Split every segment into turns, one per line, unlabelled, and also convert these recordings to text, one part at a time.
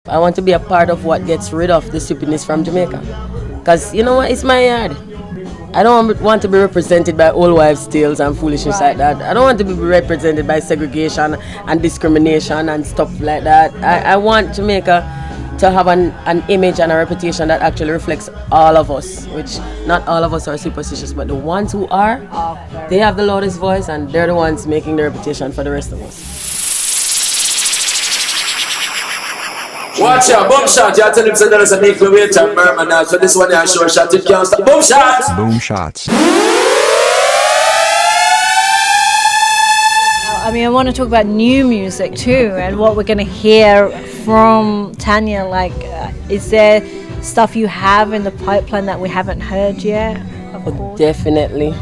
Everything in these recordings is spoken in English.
I want to be a part of what gets rid of the stupidness from Jamaica. Because, you know what, it's my yard. I don't want to be represented by old wives' tales and foolishness like that. I don't want to be represented by segregation and discrimination and stuff like that. I want Jamaica to have an image and a reputation that actually reflects all of us, which not all of us are superstitious, but the ones who are, they have the loudest voice and they're the ones making the reputation for the rest of us.
Watch out, boom shot. You have to listen to this and make the weight and murmur now. So this one is short shot. It can't stop. Boom shots.
Boom shots.
I mean, I want to talk about new music too, and what we're going to hear from Tanya. Like, is there stuff you have in the pipeline that we haven't heard yet?
Oh, definitely.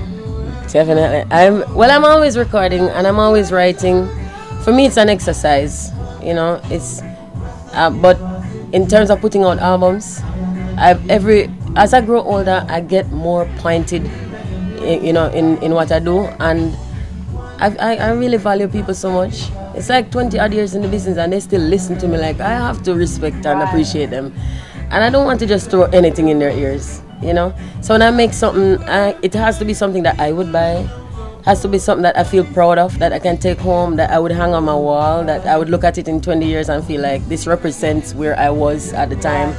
I'm always recording and I'm always writing. For me, it's an exercise. You know, it's. But in terms of putting out albums, as I grow older, I get more pointed, you know, in what I do, and I really value people so much. It's like 20 odd years in the business, and they still listen to me. Like, I have to respect and appreciate them, and I don't want to just throw anything in their ears, you know. So when I make something, it has to be something that I would buy. Has to be something that I feel proud of, that I can take home, that I would hang on my wall, that I would look at it in 20 years and feel like this represents where I was at the time.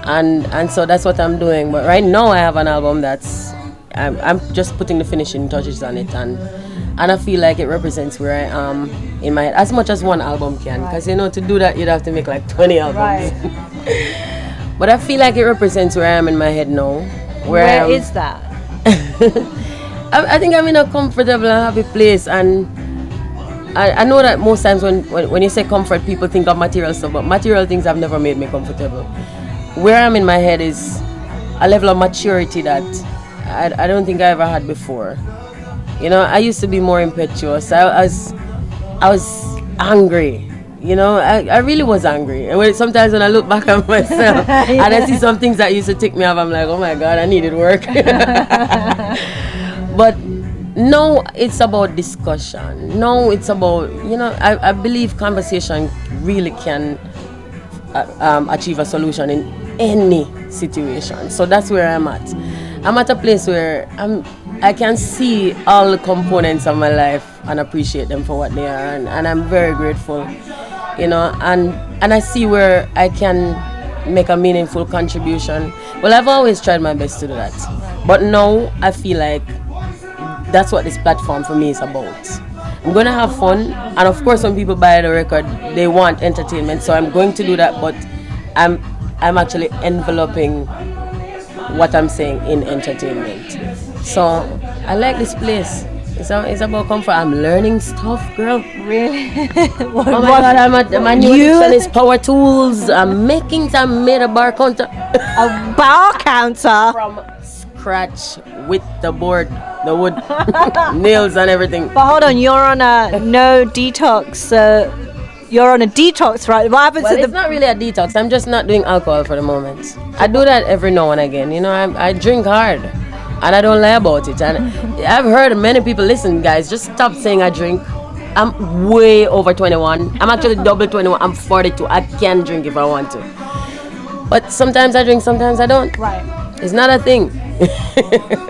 And so that's what I'm doing. But right now I have an album that's, I'm just putting the finishing touches on it, and I feel like it represents where I am in my head, as much as one album can. Because, you know, to do that you'd have to make like 20 albums. Right. But I feel like it represents where I am in my head now.
Where is that?
I think I'm in a comfortable and happy place, and I know that most times when you say comfort, people think of material stuff, but material things have never made me comfortable. Where I'm in my head is a level of maturity that I don't think I ever had before. You know, I used to be more impetuous. I was angry. You know, I really was angry. And sometimes when I look back at myself and I see some things that used to tick me off, I'm like, oh my God, I needed work. But no, it's about discussion. No, it's about, you know, I believe conversation really can achieve a solution in any situation. So that's where I'm at. I'm at a place where I can see all the components of my life and appreciate them for what they are, and I'm very grateful, you know, and I see where I can make a meaningful contribution. Well, I've always tried my best to do that, but now I feel like that's what this platform for me is about. I'm going to have fun, and of course when people buy the record, they want entertainment, so I'm going to do that, but I'm actually enveloping what I'm saying in entertainment. So I like this place. It's about comfort. I'm learning stuff, girl.
Really?
Oh my God, my new addiction is power tools. I'm made a bar counter.
A bar counter?
From scratch with the board, the wood, nails and everything.
But hold on, you're on a no detox. You're on a detox, right? What happens
it's not really a detox. I'm just not doing alcohol for the moment. I do that every now and again. You know, I drink hard, and I don't lie about it. And I've heard many people, listen, guys, just stop saying I drink. I'm way over 21. I'm actually double 21. I'm 42. I can drink if I want to. But sometimes I drink, sometimes I don't.
Right.
It's not a thing.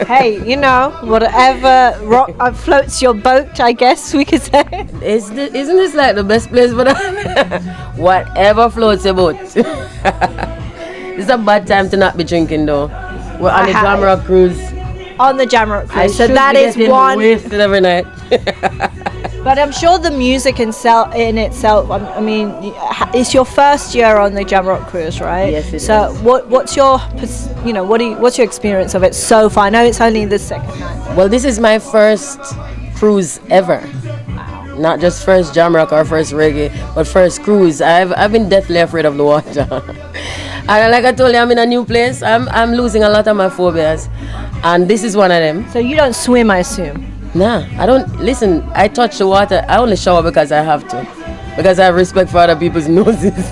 Hey, you know, whatever floats your boat, I guess we could say.
Isn't this like the best place for that? Whatever floats your boat. It's a bad time to not be drinking though. We're on the Jamaica cruise.
On the Jamaica cruise. So that is one.
Wasted every night.
But I'm sure the music in itself, I mean, it's your first year on the Jamrock cruise, right?
Yes, it is.
So what's your, you know, what's your experience of it so far? I know it's only the second night.
Well, this is my first cruise ever.
Wow.
Not just first Jamrock or first reggae, but first cruise. I've been deathly afraid of the water. And like I told you, I'm in a new place. I'm losing a lot of my phobias, and this is one of them.
So you don't swim, I assume?
Nah, I don't. Listen, I touch the water. I only shower because I have to. Because I have respect for other people's noses.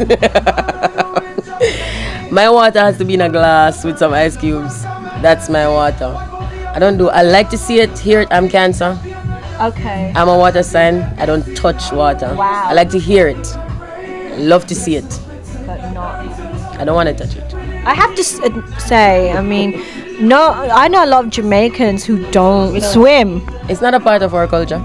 My water has to be in a glass with some ice cubes. That's my water. I like to see it, hear it. I'm Cancer.
Okay.
I'm a water sign. I don't touch water.
Wow.
I like to hear it. I love to see it.
but not.
I don't want to touch it.
I have to say, I mean, no, I know a lot of Jamaicans who don't swim.
It's not a part of our culture.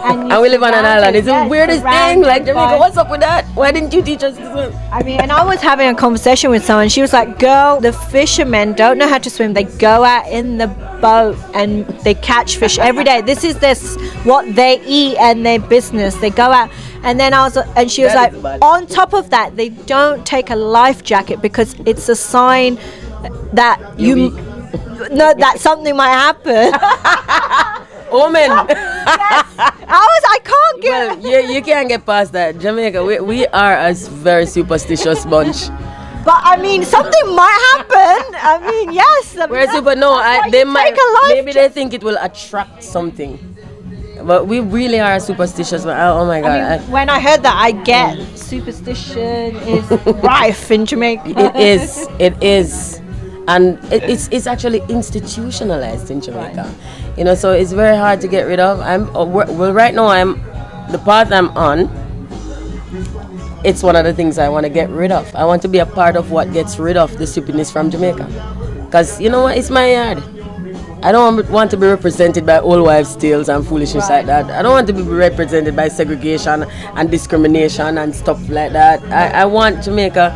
And
And we live on an island. It's the
yes,
weirdest thing.
surrounded
Like, Jamaica,
by-
what's up with that? Why didn't you teach us to swim?
I mean, and I was having a conversation with someone. She was like, "Girl, the fishermen don't know how to swim. They go out in the boat and they catch fish every day. This is what they eat and their business. They go out." And then and she was
That
like,
is bad.
on top of that, they don't take a life jacket because it's a sign that
You're weak.
that something might happen.
Omen.
I can't get.
Well, you can't get past that. Jamaica, we are a very superstitious bunch.
But I mean, something might happen. I mean, yes.
We're super. No,
that's why
they
you
might.
take a life
Maybe they think it will attract something. But we really are superstitious. Oh my God.
I mean, when I heard that, I get superstition is rife in Jamaica.
It is, and it's actually institutionalized in Jamaica. You know, so it's very hard to get rid of. Right now the path I'm on. It's one of the things I want to get rid of. I want to be a part of what gets rid of the stupidness from Jamaica, because you know what, it's my yard. I don't want to be represented by old wives' tales and foolishness like that. I don't want to be represented by segregation and discrimination and stuff like that. I want Jamaica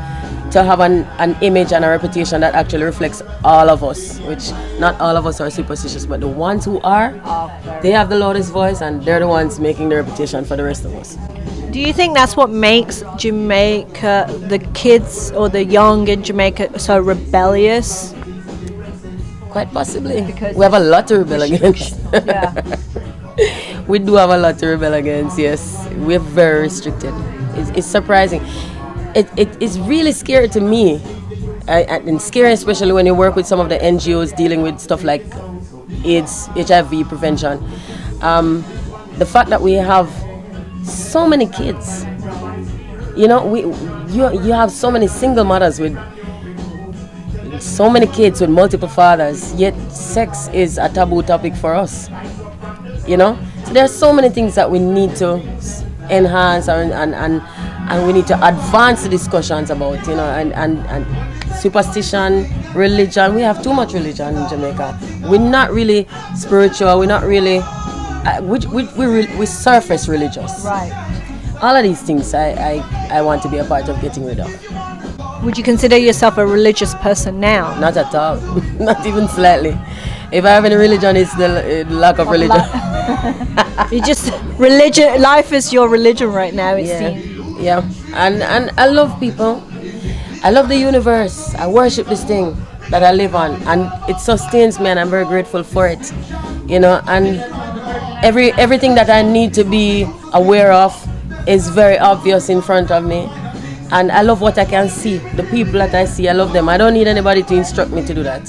to have an image and a reputation that actually reflects all of us, which not all of us are superstitious, but the ones who are, they have the loudest voice and they're the ones making the reputation for the rest of us.
Do you think that's what makes Jamaica, the kids or the young in Jamaica, so rebellious?
Quite possibly.
Because
we have a lot to rebel against.
Yeah.
We do have a lot to rebel against, yes. We're very restricted. It's surprising. It's really scary to me. And scary especially when you work with some of the NGOs dealing with stuff like AIDS, HIV prevention. The fact that we have so many kids. You know, you have so many single mothers with so many kids with multiple fathers, yet sex is a taboo topic for us. You know, so there are so many things that we need to enhance and we need to advance the discussions about. You know, and superstition, religion. We have too much religion in Jamaica. We're not really spiritual. We're not really. We surface religious.
Right.
All of these things I want to be a part of getting rid of.
Would you consider yourself a religious person now?
Not at all. Not even slightly. If I have any religion, it's the lack of religion.
You just religion. Life is your religion right now. It seems.
Yeah. And I love people. I love the universe. I worship this thing that I live on, and it sustains me, and I'm very grateful for it. You know, and everything that I need to be aware of is very obvious in front of me. And I love what I can see. The people that I see, I love them. I don't need anybody to instruct me to do that.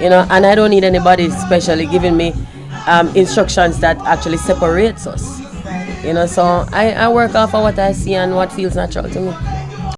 You know, and I don't need anybody especially giving me instructions that actually separates us. You know, so I work off of what I see and what feels natural to me.